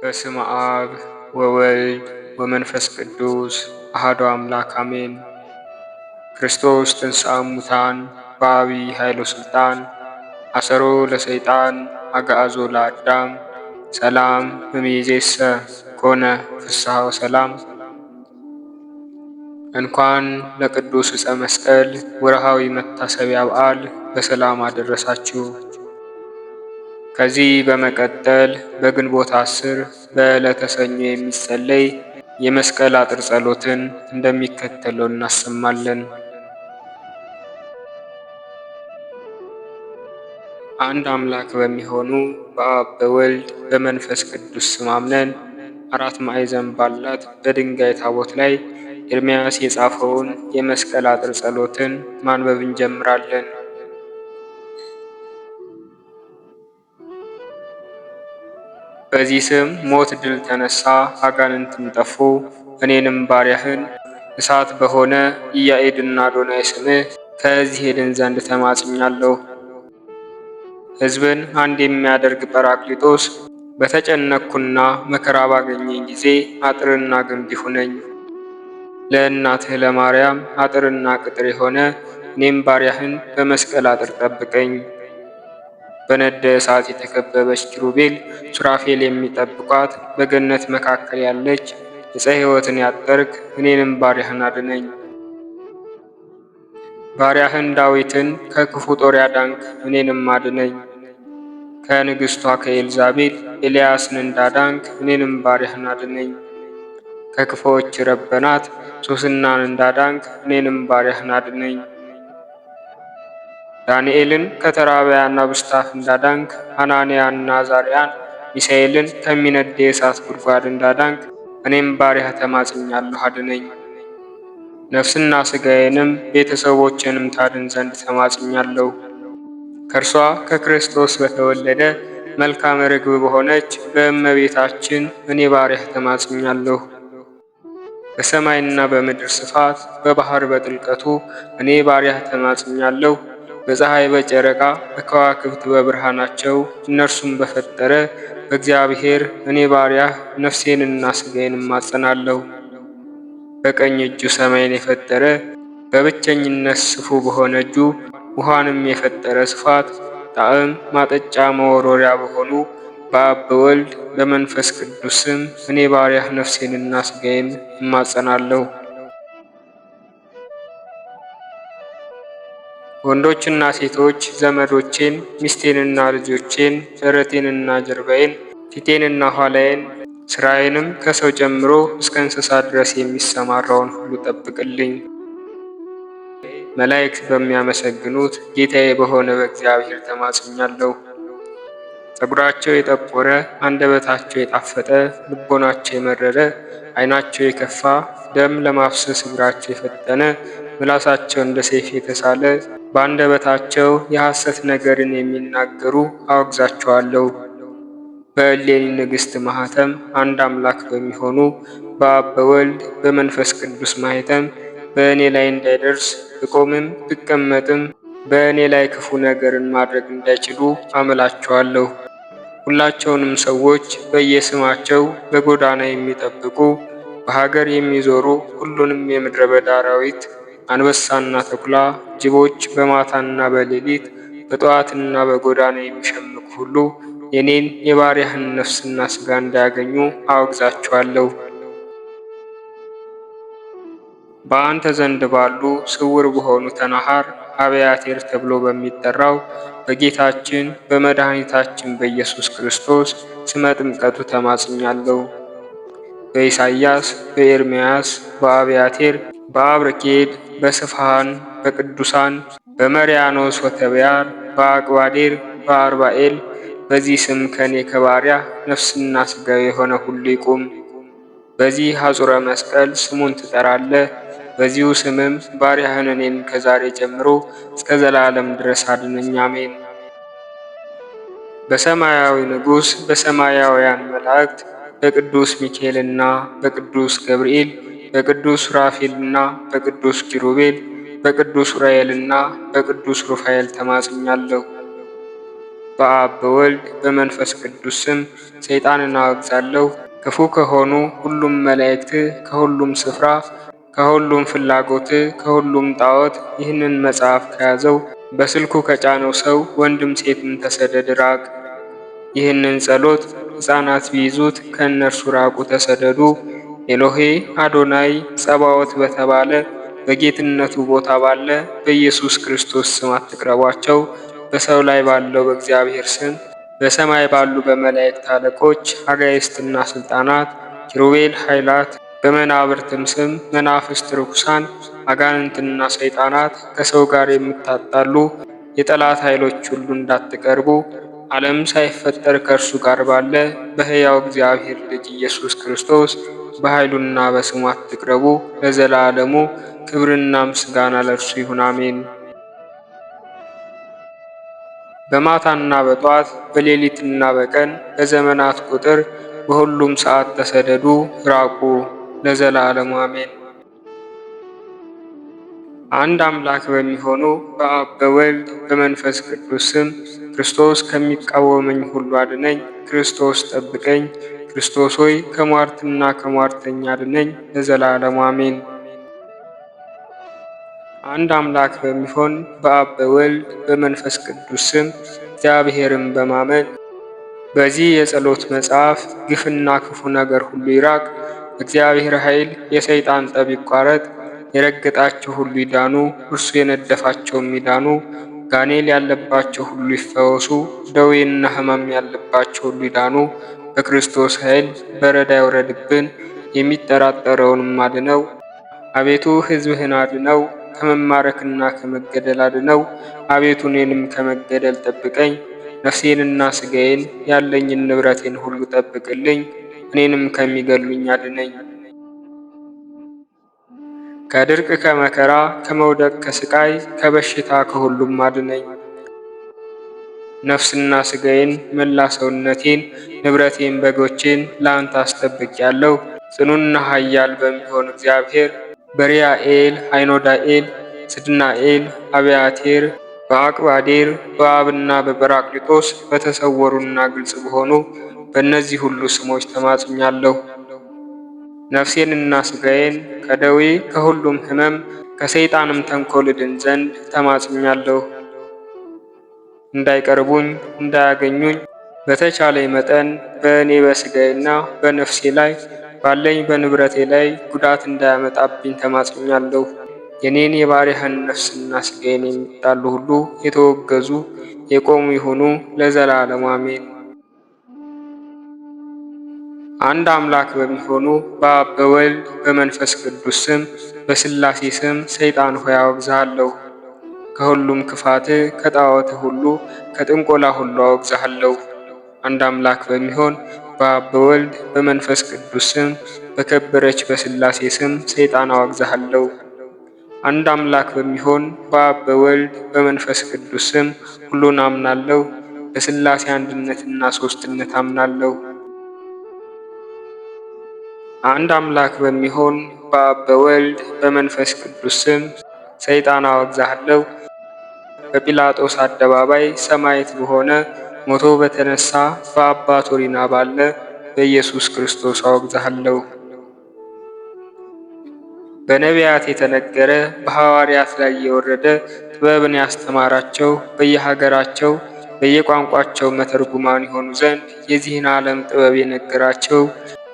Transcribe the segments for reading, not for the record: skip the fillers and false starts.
በስመ አብ ወወልድ ወመንፈስ ቅዱስ አሐዱ አምላክ አሜን። ክርስቶስ ተንሥአ እሙታን በዐቢይ ኃይል ወሥልጣን አሰሮ ለሰይጣን አግዓዞ ለአዳም ሰላም እምይእዜሰ ኮነ ፍስሐ ወሰላም። እንኳን ለቅዱስ ዕፀ መስቀል ወርሃዊ መታሰቢያ በዓል በሰላም አደረሳችሁ። ከዚህ በመቀጠል በግንቦት 10 በዕለተ ሰኞ የሚጸለይ የመስቀል አጥር ጸሎትን እንደሚከተለው እናሰማለን። አንድ አምላክ በሚሆኑ በአብ በወልድ በመንፈስ ቅዱስ ስም አምነን አራት ማዕዘን ባላት በድንጋይ ታቦት ላይ ኤርምያስ የጻፈውን የመስቀል አጥር ጸሎትን ማንበብ እንጀምራለን። በዚህ ስም ሞት ድል ተነሳ፣ አጋንንትም ጠፉ። እኔንም ባሪያህን እሳት በሆነ ኢያዔድና አዶናይ ስምህ ከዚህ ሄድን ዘንድ ተማጽኛለሁ። ሕዝብን አንድ የሚያደርግ ጰራቅሊጦስ በተጨነቅኩና መከራ ባገኘኝ ጊዜ አጥርና ግንብ ይሁነኝ። ለእናትህ ለማርያም አጥርና ቅጥር የሆነ እኔም ባሪያህን በመስቀል አጥር ጠብቀኝ። በነደ እሳት የተከበበች ኪሩቤል ሱራፌል የሚጠብቋት በገነት መካከል ያለች ዕፀ ሕይወትን ያጠርክ እኔንም ባሪያህን አድነኝ። ባሪያህን ዳዊትን ከክፉ ጦር ያዳንክ እኔንም አድነኝ። ከንግሥቷ ከኤልዛቤል ኤልያስን እንዳዳንክ እኔንም ባሪያህን አድነኝ። ከክፉዎች ረበናት ሶስናን እንዳዳንክ እኔንም ባሪያህን አድነኝ። ዳንኤልን ከተራቢያ አናብስት አፍ እንዳዳንክ ሐናንያንና አዛርያን ሚሳኤልን ከሚነድ የእሳት ጉድጓድ እንዳዳንክ እኔም ባሪያህ ተማጽኛለሁ፣ አድነኝ። ነፍስና ሥጋዬንም ቤተሰቦቼንም ታድን ዘንድ ተማጽኛለሁ። ከእርሷ ከክርስቶስ በተወለደ መልካም ርግብ በሆነች በእመቤታችን እኔ ባሪያህ ተማጽኛለሁ። በሰማይና በምድር ስፋት በባህር በጥልቀቱ እኔ ባሪያህ ተማጽኛለሁ። በፀሐይ በጨረቃ በከዋክብት በብርሃናቸው እነርሱም በፈጠረ በእግዚአብሔር እኔ ባሪያህ ነፍሴንና ሥጋዬን እማጸናለሁ። በቀኝ እጁ ሰማይን የፈጠረ በብቸኝነት ስፉ በሆነ እጁ ውሃንም የፈጠረ ስፋት ጣዕም ማጠጫ መወርወሪያ በሆኑ በአብ በወልድ በመንፈስ ቅዱስ ስም እኔ ባሪያህ ነፍሴንና ሥጋዬን እማጸናለሁ። ወንዶችና ሴቶች ዘመዶቼን ሚስቴንና ልጆቼን ደረቴንና ጀርባዬን ፊቴንና ኋላዬን ሥራዬንም ከሰው ጀምሮ እስከ እንስሳ ድረስ የሚሰማራውን ሁሉ ጠብቅልኝ። መላእክት በሚያመሰግኑት ጌታዬ በሆነ በእግዚአብሔር ተማጽኛለሁ። ፀጉራቸው የጠቆረ አንደበታቸው የጣፈጠ ልቦናቸው የመረረ ዓይናቸው የከፋ ደም ለማፍሰስ እግራቸው የፈጠነ ምላሳቸው እንደ ሰይፍ የተሳለ በአንደበታቸው የሐሰት ነገርን የሚናገሩ አወግዛቸዋለሁ። በእሌኒ ንግሥት ማኅተም አንድ አምላክ በሚሆኑ በአብ በወልድ በመንፈስ ቅዱስ ማኅተም በእኔ ላይ እንዳይደርስ ብቆምም ብቀመጥም በእኔ ላይ ክፉ ነገርን ማድረግ እንዳይችሉ አምላቸዋለሁ። ሁላቸውንም ሰዎች በየስማቸው በጎዳና የሚጠብቁ በሀገር የሚዞሩ ሁሉንም የምድረ በዳ አራዊት አንበሳና ተኩላ ጅቦች በማታና በሌሊት በጠዋትና በጎዳና የሚሸምቁ ሁሉ የኔን የባሪያህን ነፍስና ሥጋ እንዳያገኙ አወግዛቸዋለሁ። በአንተ ዘንድ ባሉ ስውር በሆኑ ተናሃር አብያቴር ተብሎ በሚጠራው በጌታችን በመድኃኒታችን በኢየሱስ ክርስቶስ ስመ ጥምቀቱ ተማጽኛለሁ። በኢሳይያስ በኤርምያስ በአብያቴር በአብረኬድ በስፋሃን በቅዱሳን በመርያኖስ ወተብያር በአቅባዴር በአርባኤል በዚህ ስም ከኔ ከባሪያ ነፍስና ሥጋዊ የሆነ ሁሉ ይቁም። በዚህ ሐጹረ መስቀል ስሙን ትጠራለህ። በዚሁ ስምም ባሪያህን እኔን ከዛሬ ጀምሮ እስከ ዘላለም ድረስ አድነኝ። አሜን። በሰማያዊ ንጉሥ በሰማያውያን መላእክት በቅዱስ ሚካኤልና በቅዱስ ገብርኤል በቅዱስ ሱራፌልና በቅዱስ ኪሩቤል በቅዱስ ኡራኤልና በቅዱስ ሩፋኤል ተማጽኛለሁ። በአብ በወልድ በመንፈስ ቅዱስ ስም ሰይጣንን አወግዛለሁ። ክፉ ከሆኑ ሁሉም መላእክት፣ ከሁሉም ስፍራ፣ ከሁሉም ፍላጎት፣ ከሁሉም ጣዖት ይህንን መጽሐፍ ከያዘው በስልኩ ከጫነው ሰው ወንድም ሴትም ተሰደድ ራቅ። ይህንን ጸሎት ሕፃናት ቢይዙት ከእነርሱ ራቁ ተሰደዱ። ኤሎሄ አዶናይ ጸባዖት በተባለ በጌትነቱ ቦታ ባለ በኢየሱስ ክርስቶስ ስም አትቅረቧቸው። በሰው ላይ ባለው በእግዚአብሔር ስም በሰማይ ባሉ በመላእክት አለቆች አጋዕዝትና ሥልጣናት ኪሩቤል ኃይላት በመናብርትም ስም መናፍስት ርኩሳን አጋንንትና ሰይጣናት ከሰው ጋር የምታጣሉ የጠላት ኃይሎች ሁሉ እንዳትቀርቡ ዓለም ሳይፈጠር ከእርሱ ጋር ባለ በሕያው እግዚአብሔር ልጅ ኢየሱስ ክርስቶስ በኃይሉና በስሙ አትቅረቡ። ለዘላለሙ ክብርና ምስጋና ለእርሱ ይሁን፣ አሜን። በማታና በጧት በሌሊትና በቀን በዘመናት ቁጥር በሁሉም ሰዓት ተሰደዱ ራቁ፣ ለዘላለሙ አሜን። አንድ አምላክ በሚሆኑ በአብ በወልድ በመንፈስ ቅዱስ ስም ክርስቶስ ከሚቃወመኝ ሁሉ አድነኝ። ክርስቶስ ጠብቀኝ። ክርስቶስ ሆይ ከሟርትና ከሟርተኛ አድነኝ፣ ለዘላለሙ አሜን። አንድ አምላክ በሚሆን በአብ በወልድ በመንፈስ ቅዱስ ስም እግዚአብሔርን በማመን በዚህ የጸሎት መጽሐፍ ግፍና ክፉ ነገር ሁሉ ይራቅ፣ እግዚአብሔር ኃይል የሰይጣን ጠብ ይቋረጥ፣ የረገጣቸው ሁሉ ይዳኑ፣ እርሱ የነደፋቸውም ይዳኑ፣ ጋኔል ያለባቸው ሁሉ ይፈወሱ፣ ደዌና ሕመም ያለባቸው ሁሉ ይዳኑ። በክርስቶስ ኃይል በረዳ ይውረድብን፣ የሚጠራጠረውንም አድነው። አቤቱ ሕዝብህን አድነው፣ ከመማረክና ከመገደል አድነው። አቤቱ እኔንም ከመገደል ጠብቀኝ፣ ነፍሴንና ሥጋዬን ያለኝን ንብረቴን ሁሉ ጠብቅልኝ፣ እኔንም ከሚገሉኝ አድነኝ። ከድርቅ ከመከራ ከመውደቅ ከስቃይ ከበሽታ ከሁሉም አድነኝ። ነፍስና ሥጋዬን መላ ሰውነቴን ንብረቴን በጎቼን ለአንተ አስጠብቄአለሁ። ጽኑና ኃያል በሚሆን እግዚአብሔር በሪያኤል አይኖዳኤል ስድናኤል አብያቴር በአቅባዴር በአብና በጰራቅሊጦስ በተሰወሩና ግልጽ በሆኑ በእነዚህ ሁሉ ስሞች ተማጽኛለሁ። ነፍሴንና ሥጋዬን ከደዌ ከሁሉም ሕመም ከሰይጣንም ተንኰል እድን ዘንድ ተማጽኛለሁ። እንዳይቀርቡኝ እንዳያገኙኝ በተቻለኝ መጠን በእኔ በሥጋዬና በነፍሴ ላይ ባለኝ በንብረቴ ላይ ጉዳት እንዳያመጣብኝ ተማጽኛለሁ። የኔን የባሪያህን ነፍስና ሥጋዬን የሚጣሉ ሁሉ የተወገዙ የቆሙ ይሁኑ፣ ለዘላለሙ አሜን። አንድ አምላክ በሚሆኑ በአብ በወልድ በመንፈስ ቅዱስ ስም በሥላሴ ስም ሰይጣን ሆይ አወግዝሃለሁ። ከሁሉም ክፋት ከጣዖት ሁሉ ከጥንቆላ ሁሉ አወግዝሃለሁ። አንድ አምላክ በሚሆን በአብ በወልድ በመንፈስ ቅዱስ ስም በከበረች በሥላሴ ስም ሰይጣን አወግዝሃለሁ። አንድ አምላክ በሚሆን በአብ በወልድ በመንፈስ ቅዱስ ስም ሁሉን አምናለሁ። በሥላሴ አንድነትና ሦስትነት አምናለሁ። አንድ አምላክ በሚሆን በአብ በወልድ በመንፈስ ቅዱስ ስም ሰይጣን አወግዝሃለሁ። በጲላጦስ አደባባይ ሰማዕት በሆነ ሞቶ በተነሳ በአባ ቶሪና ባለ በኢየሱስ ክርስቶስ አወግዝሃለሁ። በነቢያት የተነገረ በሐዋርያት ላይ የወረደ ጥበብን ያስተማራቸው በየሀገራቸው በየቋንቋቸው መተርጉማን የሆኑ ዘንድ የዚህን ዓለም ጥበብ የነገራቸው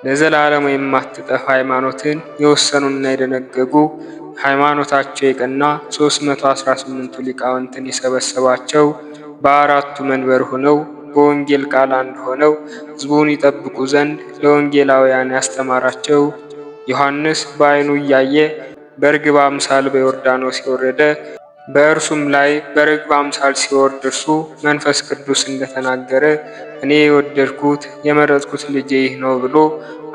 ለዘላለሙ የማትጠፋ ሃይማኖትን የወሰኑና የደነገጉ ሃይማኖታቸው የቀና 318ቱ ሊቃውንትን የሰበሰባቸው በአራቱ መንበር ሆነው በወንጌል ቃል አንድ ሆነው ሕዝቡን ይጠብቁ ዘንድ ለወንጌላውያን ያስተማራቸው ዮሐንስ በዓይኑ እያየ በርግብ አምሳል በዮርዳኖስ የወረደ በእርሱም ላይ በርግብ አምሳል ሲወርድ እርሱ መንፈስ ቅዱስ እንደተናገረ እኔ የወደድኩት የመረጥኩት ልጄ ይህ ነው ብሎ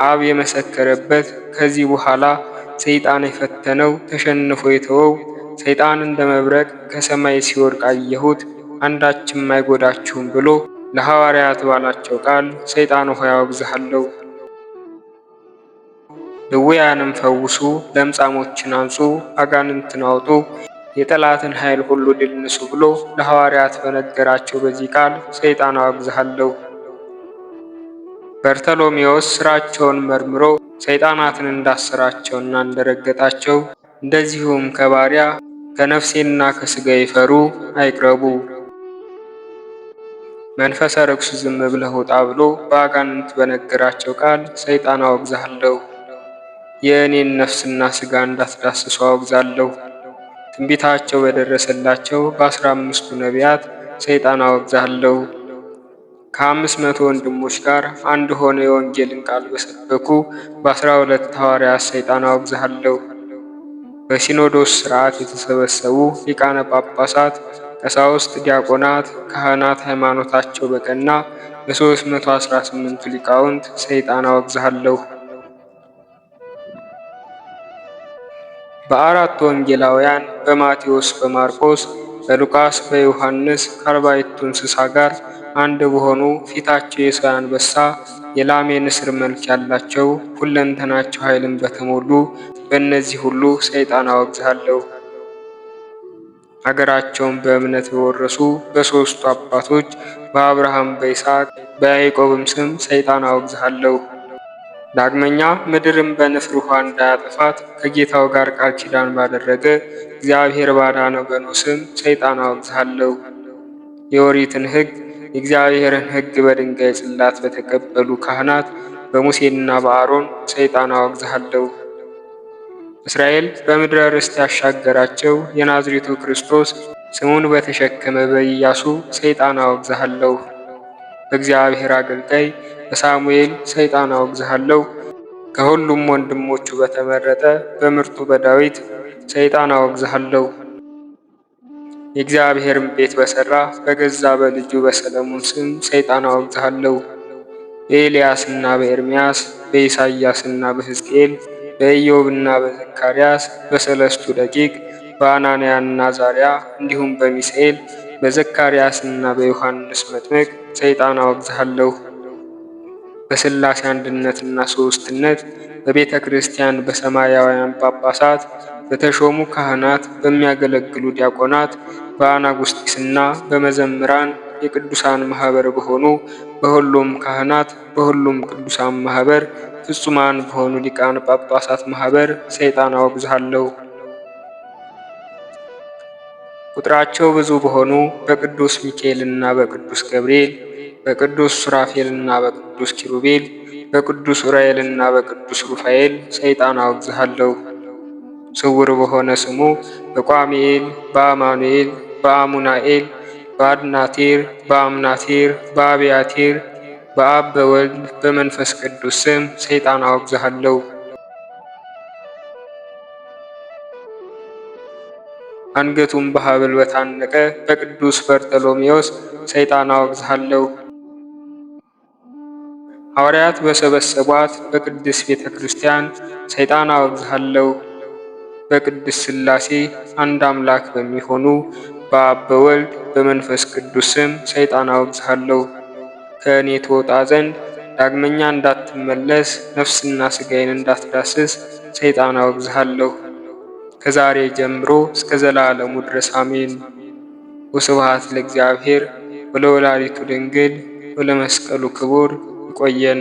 አብ የመሰከረበት ከዚህ በኋላ ሰይጣን የፈተነው ተሸንፎ የተወው ሰይጣን እንደ መብረቅ ከሰማይ ሲወድቅ አየሁት፣ አንዳችም አይጎዳችሁም ብሎ ለሐዋርያት ባላቸው ቃል ሰይጣን ሆይ አወግዝሃለሁ። ድውያንም ፈውሱ፣ ለምጻሞችን አንጹ፣ አጋንንትን አውጡ፣ የጠላትን ኃይል ሁሉ ድል ንሱ ብሎ ለሐዋርያት በነገራቸው በዚህ ቃል ሰይጣን አወግዝሃለሁ። በርተሎሜዎስ ሥራቸውን መርምሮ ሰይጣናትን እንዳሰራቸውና እንደረገጣቸው እንደዚሁም ከባሪያ ከነፍሴና ከሥጋ ይፈሩ አይቅረቡ፣ መንፈሰ ርኩስ ዝም ብለህ ውጣ ብሎ በአጋንንት በነገራቸው ቃል ሰይጣን አወግዝሃለሁ። የእኔን ነፍስና ሥጋ እንዳትዳስሱ አወግዛለሁ። ትንቢታቸው በደረሰላቸው በ15ቱ ነቢያት ሰይጣን አወግዝሃለሁ። ከ500 ወንድሞች ጋር አንድ ሆነ የወንጌልን ቃል በሰበኩ በ12 ሐዋርያት ሰይጣን አወግዝሃለሁ። በሲኖዶስ ሥርዓት የተሰበሰቡ ሊቃነ ጳጳሳት፣ ቀሳውስት፣ ዲያቆናት፣ ካህናት ሃይማኖታቸው በቀና በ318 ሊቃውንት ሰይጣን አወግዝሃለሁ። በአራት ወንጌላውያን በማቴዎስ፣ በማርቆስ፣ በሉቃስ፣ በዮሐንስ ከአርባዕቱ እንስሳ ጋር አንድ በሆኑ ፊታቸው የሰው አንበሳ የላም የንስር መልክ ያላቸው ሁለንተናቸው ኃይልን በተሞሉ በእነዚህ ሁሉ ሰይጣን አወግዝሃለሁ። አገራቸውን በእምነት በወረሱ በሦስቱ አባቶች በአብርሃም፣ በይስሐቅ፣ በያዕቆብም ስም ሰይጣን አወግዝሃለሁ። ዳግመኛ ምድርን በንፍር ውኃ እንዳያጠፋት ከጌታው ጋር ቃል ኪዳን ባደረገ እግዚአብሔር ባዳነው በኖኅ ስም ሰይጣን አወግዝሃለሁ። የኦሪትን ሕግ የእግዚአብሔርን ሕግ በድንጋይ ጽላት በተቀበሉ ካህናት በሙሴና በአሮን ሰይጣን አወግዝሃለሁ። እስራኤል በምድረ ርስት ያሻገራቸው የናዝሬቱ ክርስቶስ ስሙን በተሸከመ በኢያሱ ሰይጣን አወግዝሃለሁ። በእግዚአብሔር አገልጋይ በሳሙኤል ሰይጣን አወግዝሃለሁ። ከሁሉም ወንድሞቹ በተመረጠ በምርጡ በዳዊት ሰይጣን አወግዝሃለሁ። የእግዚአብሔርን ቤት በሠራ በገዛ በልጁ በሰለሞን ስም ሰይጣን አወግዝሃለሁ። በኤልያስና በኤርምያስ በኢሳይያስና በሕዝቅኤል በኢዮብና በዘካርያስ በሰለስቱ ደቂቅ በአናንያና አዛርያ እንዲሁም በሚሳኤል በዘካርያስና በዮሐንስ መጥምቅ ሰይጣን አወግዝሃለሁ። በሥላሴ አንድነትና ሦስትነት በቤተ ክርስቲያን በሰማያውያን ጳጳሳት በተሾሙ ካህናት በሚያገለግሉ ዲያቆናት በአናጉስጢስና በመዘምራን የቅዱሳን ማኅበር በሆኑ በሁሉም ካህናት በሁሉም ቅዱሳን ማኅበር ፍጹማን በሆኑ ሊቃነ ጳጳሳት ማኅበር ሰይጣን አወግዝሃለሁ። ቁጥራቸው ብዙ በሆኑ በቅዱስ ሚካኤልና በቅዱስ ገብርኤል በቅዱስ ሱራፌልና በቅዱስ ኪሩቤል በቅዱስ ዑራኤልና በቅዱስ ሩፋኤል ሰይጣን አወግዝሃለሁ። ስውር በሆነ ስሙ በቋሚኤል በአማኑኤል በአሙናኤል በአድናቴር በአምናቴር በአብያቴር በአብ በወልድ በመንፈስ ቅዱስ ስም ሰይጣን አወግዝሃለሁ። አንገቱን በሐብል በታነቀ በቅዱስ በርተሎሜዎስ ሰይጣን አወግዝሃለሁ። ሐዋርያት በሰበሰቧት በቅድስት ቤተ ክርስቲያን ሰይጣን አወግዝሃለሁ። በቅድስት ሥላሴ አንድ አምላክ በሚሆኑ በአብ በወልድ በመንፈስ ቅዱስ ስም ሰይጣን አወግዝሃለሁ። ከእኔ ትወጣ ዘንድ ዳግመኛ እንዳትመለስ ነፍስና ሥጋዬን እንዳትዳስስ ሰይጣን አወግዝሃለሁ። ከዛሬ ጀምሮ እስከ ዘላለሙ ድረስ አሜን። ወስብሐት ለእግዚአብሔር ወለወላዲቱ ድንግል ወለመስቀሉ ክቡር። ይቆየን።